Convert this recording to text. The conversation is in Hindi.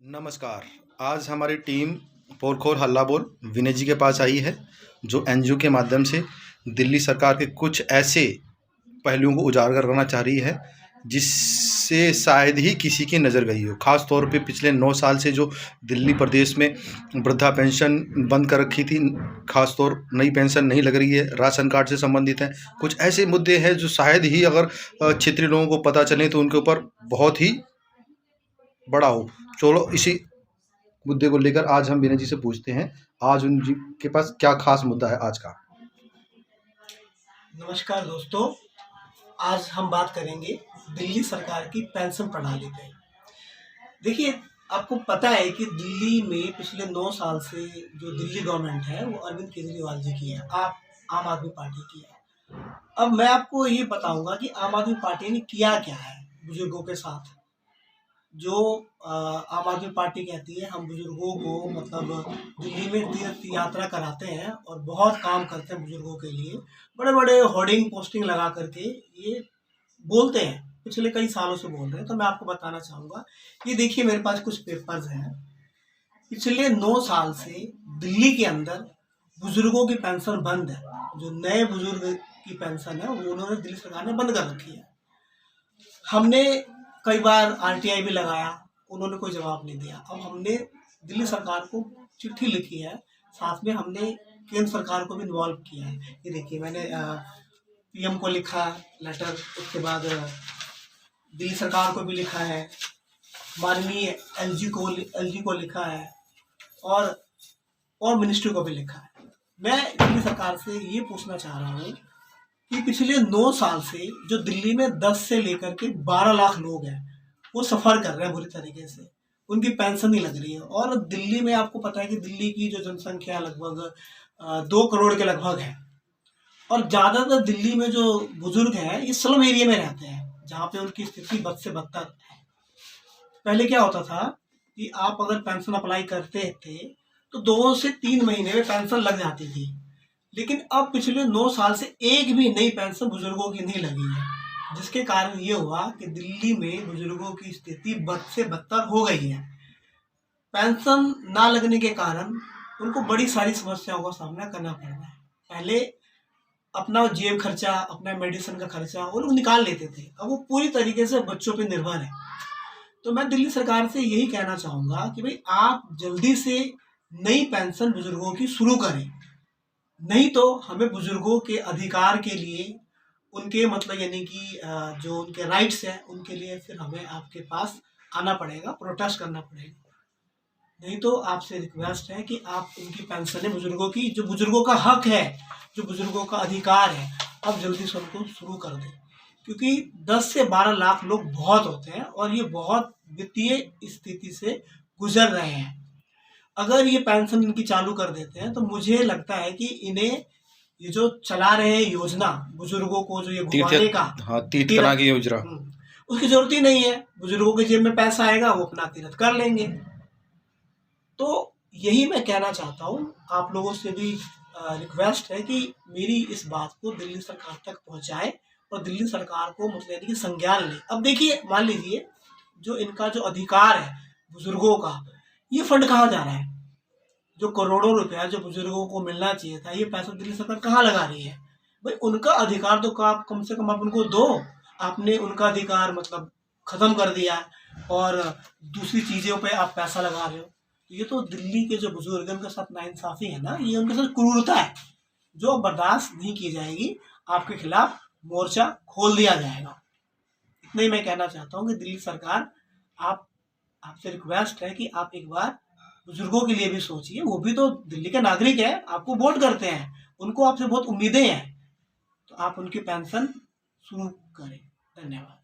नमस्कार। आज हमारी टीम पोरखोर हल्ला बोल विनय जी के पास आई है, जो एनजीओ के माध्यम से दिल्ली सरकार के कुछ ऐसे पहलुओं को उजागर करना चाह रही है जिससे शायद ही किसी की नज़र गई हो। ख़ास तौर पे पिछले 9 साल से जो दिल्ली प्रदेश में वृद्धा पेंशन बंद कर रखी थी, ख़ास तौर नई पेंशन नहीं लग रही है, राशन कार्ड से संबंधित हैं। कुछ ऐसे मुद्दे हैं जो शायद ही अगर क्षेत्रीय लोगों को पता चले तो उनके ऊपर बहुत ही बड़ा हो। चलो इसी मुद्दे को लेकर आज हम विनय जी से पूछते हैं, आज उन जी के पास क्या खास मुद्दा है आज का। नमस्कार दोस्तों, आज हम बात करेंगे दिल्ली सरकार की पेंशन प्रणाली पे। देखिए, आपको पता है कि दिल्ली में पिछले 9 साल से जो दिल्ली गवर्नमेंट है वो अरविंद केजरीवाल जी की है, आम आदमी पार्टी की है। अब मैं आपको ये बताऊंगा कि आम आदमी पार्टी ने किया क्या है बुजुर्गों के साथ। जो आम आदमी पार्टी कहती है हम बुजुर्गों को मतलब दिल्ली में तीर्थ यात्रा कराते हैं और बहुत काम करते हैं बुजुर्गों के लिए, बड़े बड़े होर्डिंग पोस्टिंग लगा करके ये बोलते हैं, पिछले कई सालों से बोल रहे हैं। तो मैं आपको बताना चाहूँगा, ये देखिए मेरे पास कुछ पेपर्स हैं। पिछले 9 साल से दिल्ली के अंदर बुजुर्गों की पेंशन बंद है। जो नए बुजुर्ग की पेंशन है वो उन्होंने दिल्ली सरकार ने बंद कर रखी है। हमने कई बार आरटीआई भी लगाया, उन्होंने कोई जवाब नहीं दिया। अब हमने दिल्ली सरकार को चिट्ठी लिखी है, साथ में हमने केंद्र सरकार को भी इन्वॉल्व किया है। ये देखिए मैंने पीएम को लिखा लेटर, उसके बाद दिल्ली सरकार को भी लिखा है, माननीय एलजी को लिखा है और मिनिस्ट्री को भी लिखा है। मैं दिल्ली सरकार से ये पूछना चाह रहा हूँ कि पिछले 9 साल से जो दिल्ली में 10 से लेकर के 12 लाख लोग हैं वो सफ़र कर रहे हैं बुरी तरीके से, उनकी पेंशन नहीं लग रही है। और दिल्ली में आपको पता है कि दिल्ली की जो जनसंख्या लगभग 2 करोड़ के लगभग है, और ज़्यादातर दिल्ली में जो बुजुर्ग हैं ये स्लम एरिया में रहते हैं जहाँ पे उनकी स्थिति बद से बदतर है। पहले क्या होता था कि आप अगर पेंशन अप्लाई करते थे तो 2 से 3 महीने में पेंशन लग जाती थी, लेकिन अब पिछले 9 साल से एक भी नई पेंशन बुजुर्गों की नहीं लगी है, जिसके कारण ये हुआ कि दिल्ली में बुजुर्गों की स्थिति बद से बदतर हो गई है। पेंशन ना लगने के कारण उनको बड़ी सारी समस्याओं का सामना करना पड़ रहा है। पहले अपना जेब खर्चा, अपना मेडिसिन का खर्चा वो लोग निकाल लेते थे, अब वो पूरी तरीके से बच्चों पर निर्भर है। तो मैं दिल्ली सरकार से यही कहना चाहूँगा कि भाई आप जल्दी से नई पेंशन बुजुर्गों की शुरू करें, नहीं तो हमें बुजुर्गों के अधिकार के लिए, उनके मतलब यानी कि जो उनके राइट्स हैं उनके लिए फिर हमें आपके पास आना पड़ेगा, प्रोटेस्ट करना पड़ेगा। नहीं तो आपसे रिक्वेस्ट है कि आप उनकी पेंशनें बुजुर्गों की, जो बुजुर्गों का हक है, जो बुजुर्गों का अधिकार है, अब जल्दी से उनको शुरू कर दें। क्योंकि 10 से 12 लाख लोग बहुत होते हैं और ये बहुत वित्तीय स्थिति से गुजर रहे हैं। अगर ये पेंशन इनकी चालू कर देते हैं तो मुझे लगता है कि इन्हें ये जो चला रहे हैं योजना बुजुर्गों को जो ये घुमाने का, तीर्थ की योजना, उसकी जरूरत ही नहीं है। बुजुर्गों के जेब में पैसा आएगा, वो अपना तीर्थ कर लेंगे। तो यही मैं कहना चाहता हूँ, आप लोगों से भी रिक्वेस्ट है कि मेरी इस बात को दिल्ली सरकार तक पहुँचाए और दिल्ली सरकार को मतलब यानी कि संज्ञान ले। अब देखिए, मान लीजिए जो इनका जो अधिकार है बुजुर्गों का, ये फंड कहाँ जा रहा है? जो करोड़ों रुपया जो बुजुर्गों को मिलना चाहिए था, ये पैसा दिल्ली सरकार कहाँ लगा रही है? भाई उनका अधिकार तो आप कम से कम आप उनको दो। आपने उनका अधिकार मतलब खत्म कर दिया और दूसरी चीज़ों पे आप पैसा लगा रहे हो। ये तो दिल्ली के जो बुजुर्ग हैं उनके साथ नाइंसाफ़ी है ना, ये उनके साथ क्रूरता है जो बर्दाश्त नहीं की जाएगी। आपके खिलाफ मोर्चा खोल दिया जाएगा। इतना ही मैं कहना चाहता हूँ कि दिल्ली सरकार, आपसे रिक्वेस्ट है कि आप एक बार बुजुर्गों के लिए भी सोचिए। वो भी तो दिल्ली के नागरिक है, आपको वोट करते हैं, उनको आपसे बहुत उम्मीदें हैं, तो आप उनकी पेंशन शुरू करें। धन्यवाद।